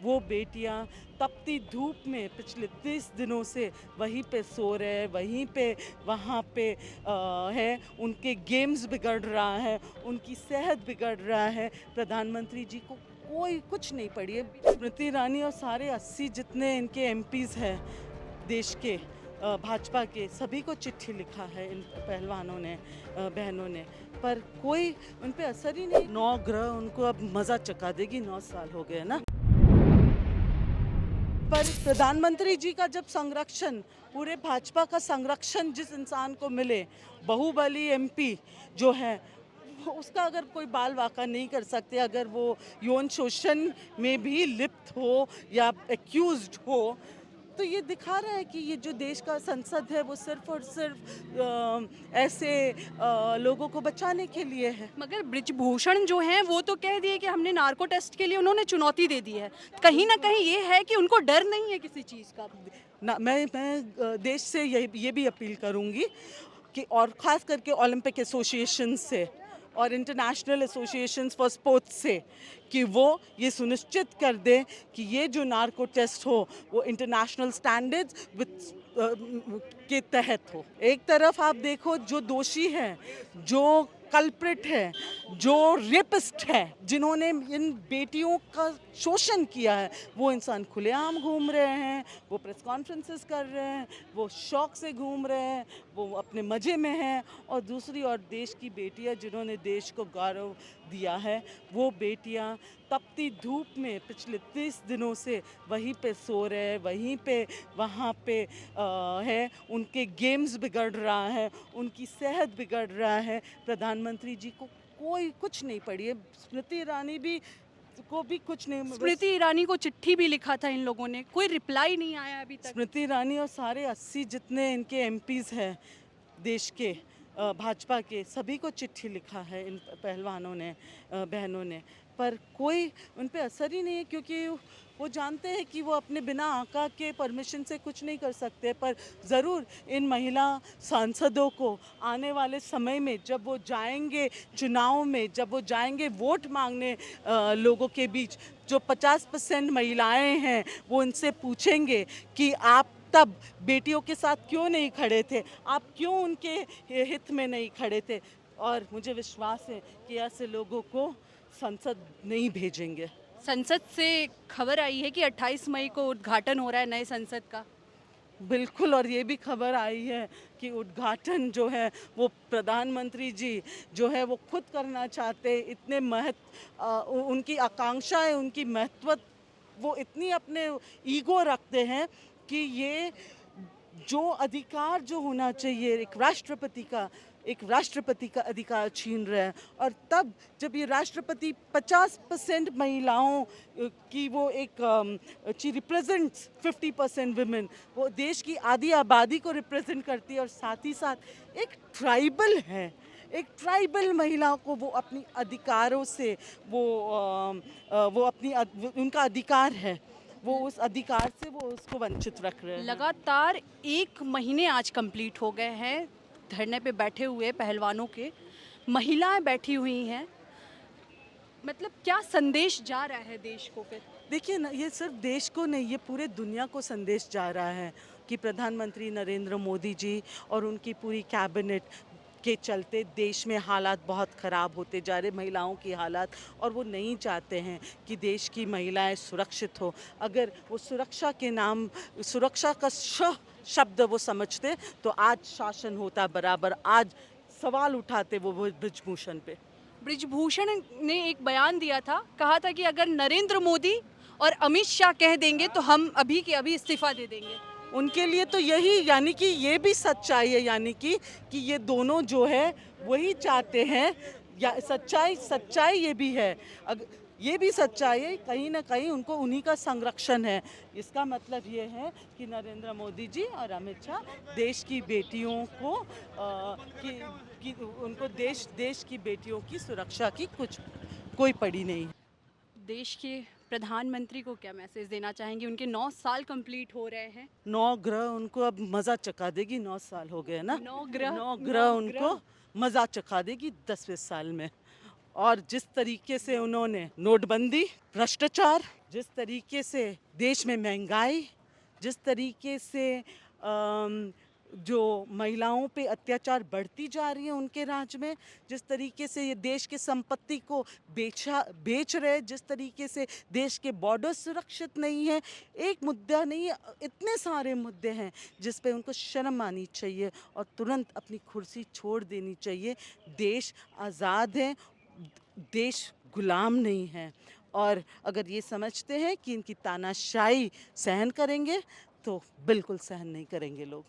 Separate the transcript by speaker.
Speaker 1: वो बेटियां तपती धूप में पिछले 30 दिनों से वहीं पे सो रहे हैं, वहीं पे वहाँ पे है, उनके गेम्स बिगड़ रहा है, उनकी सेहत बिगड़ रहा है। प्रधानमंत्री जी को कोई कुछ नहीं पड़ी है। स्मृति ईरानी और सारे 80 जितने इनके एमपीज़ हैं देश के, भाजपा के, सभी को चिट्ठी लिखा है इन पहलवानों ने, बहनों ने, पर कोई उन पे असर ही नहीं। 9 ग्रह उनको अब मज़ा चखा देगी। 9 साल हो गए ना। पर प्रधानमंत्री जी का जब संरक्षण, पूरे भाजपा का संरक्षण जिस इंसान को मिले, बाहुबली एमपी जो है, उसका अगर कोई बाल वाका नहीं कर सकते, अगर वो यौन शोषण में भी लिप्त हो या एक्यूज्ड हो, तो ये दिखा रहा है कि ये जो देश का संसद है वो सिर्फ और सिर्फ ऐसे लोगों को बचाने के लिए है।
Speaker 2: मगर ब्रिजभूषण जो हैं वो तो कह दिए कि हमने नार्को टेस्ट के लिए उन्होंने चुनौती दे दी है। कहीं ना कहीं ये है कि उनको डर नहीं है किसी चीज़ का।
Speaker 1: ना मैं देश से ये भी अपील करूंगी कि, और ख़ास करके ओलंपिक एसोसिएशन से और इंटरनेशनल एसोसिएशंस फॉर स्पोर्ट्स से, कि वो ये सुनिश्चित कर दें कि ये जो नार्को टेस्ट हो वो इंटरनेशनल स्टैंडर्ड्स के तहत हो। एक तरफ आप देखो जो दोषी हैं, जो कल्प्रिट है, जो रेपिस्ट है, जिन्होंने इन बेटियों का शोषण किया है, वो इंसान खुलेआम घूम रहे हैं, वो प्रेस कॉन्फ्रेंसेस कर रहे हैं, वो शौक से घूम रहे हैं, वो अपने मज़े में हैं। और दूसरी ओर देश की बेटियां जिन्होंने देश को गौरव दिया है, वो बेटियां तपती धूप में पिछले 30 दिनों से वहीं पे सो रहे हैं, वहीं पे वहाँ पे है, उनके गेम्स बिगड़ रहा है, उनकी सेहत बिगड़ रहा है। प्रधानमंत्री जी को कोई कुछ नहीं पड़ी है। स्मृति ईरानी भी को भी कुछ नहीं।
Speaker 2: स्मृति ईरानी को चिट्ठी भी लिखा था इन लोगों ने, कोई रिप्लाई नहीं आया अभी तक।
Speaker 1: स्मृति ईरानी और सारे 80 जितने इनके एमपीज़ हैं देश के, भाजपा के, सभी को चिट्ठी लिखा है इन पहलवानों ने, बहनों ने, पर कोई उन पे असर ही नहीं है, क्योंकि वो जानते हैं कि वो अपने बिना आका के परमिशन से कुछ नहीं कर सकते। पर ज़रूर इन महिला सांसदों को आने वाले समय में जब वो जाएंगे चुनाव में, जब वो जाएंगे वोट मांगने लोगों के बीच, जो 50% महिलाएं हैं, वो उनसे पूछेंगे कि आप तब बेटियों के साथ क्यों नहीं खड़े थे, आप क्यों उनके हित में नहीं खड़े थे। और मुझे विश्वास है कि ऐसे लोगों को संसद नहीं भेजेंगे।
Speaker 2: संसद से खबर आई है कि 28 मई को उद्घाटन हो रहा है नए संसद का।
Speaker 1: बिल्कुल, और ये भी खबर आई है कि उद्घाटन जो है वो प्रधानमंत्री जी जो है वो खुद करना चाहते। इतने उनकी आकांक्षा है, उनकी महत्व, वो इतनी अपने ईगो रखते हैं कि ये जो अधिकार जो होना चाहिए एक राष्ट्रपति का अधिकार छीन रहे हैं। और तब जब ये राष्ट्रपति 50% महिलाओं की वो रिप्रेजेंट्स 50% विमेन, वो देश की आधी आबादी को रिप्रेजेंट करती है, और साथ ही साथ एक ट्राइबल है, एक ट्राइबल महिलाओं को वो अपनी अधिकारों से वो उनका अधिकार है, वो उस अधिकार से वो उसको वंचित रख रहे हैं।
Speaker 2: लगातार 1 महीने आज कंप्लीट हो गए हैं धरने पे बैठे हुए पहलवानों के, महिलाएं बैठी हुई हैं। मतलब क्या संदेश जा रहा है देश को फिर?
Speaker 1: देखिए ना, ये सिर्फ देश को नहीं, ये पूरे दुनिया को संदेश जा रहा है कि प्रधानमंत्री नरेंद्र मोदी जी और उनकी पूरी कैबिनेट के चलते देश में हालात बहुत ख़राब होते जा रहे, महिलाओं की हालात, और वो नहीं चाहते हैं कि देश की महिलाएं सुरक्षित हो। अगर वो सुरक्षा के नाम, सुरक्षा का शब्द वो समझते तो आज शासन होता बराबर, आज सवाल उठाते वो ब्रिजभूषण पे।
Speaker 2: ब्रिजभूषण ने एक बयान दिया था, कहा था कि अगर नरेंद्र मोदी और अमित शाह कह देंगे तो हम अभी के अभी इस्तीफा दे देंगे।
Speaker 1: उनके लिए तो यही, यानी कि ये भी सच्चाई है, यानी कि ये दोनों जो है वही चाहते हैं, या सच्चाई ये भी है। ये भी सच्चाई है, कहीं ना कहीं उनको उन्हीं का संरक्षण है। इसका मतलब ये है कि नरेंद्र मोदी जी और अमित शाह देश की बेटियों को कि उनको देश की बेटियों की सुरक्षा की कोई पड़ी नहीं।
Speaker 2: देश के प्रधानमंत्री को क्या मैसेज देना चाहेंगे? उनके 9 साल कंप्लीट हो रहे हैं।
Speaker 1: 9 ग्रह उनको अब मज़ा चखा देगी। 9 साल हो गए ना।
Speaker 2: 9 ग्रह
Speaker 1: 9 ग्रह उनको मज़ा चखा देगी 10वें साल में। और जिस तरीके से उन्होंने नोटबंदी, भ्रष्टाचार, जिस तरीके से देश में महंगाई, जिस तरीके से जो महिलाओं पे अत्याचार बढ़ती जा रही है उनके राज में, जिस तरीके से ये देश की संपत्ति को बेच रहे, जिस तरीके से देश के बॉर्डर सुरक्षित नहीं है, एक मुद्दा नहीं है, इतने सारे मुद्दे हैं जिस पे उनको शर्म आनी चाहिए और तुरंत अपनी कुर्सी छोड़ देनी चाहिए। देश आज़ाद है, देश गुलाम नहीं है। और अगर ये समझते हैं कि इनकी तानाशाही सहन करेंगे तो बिल्कुल सहन नहीं करेंगे लोग।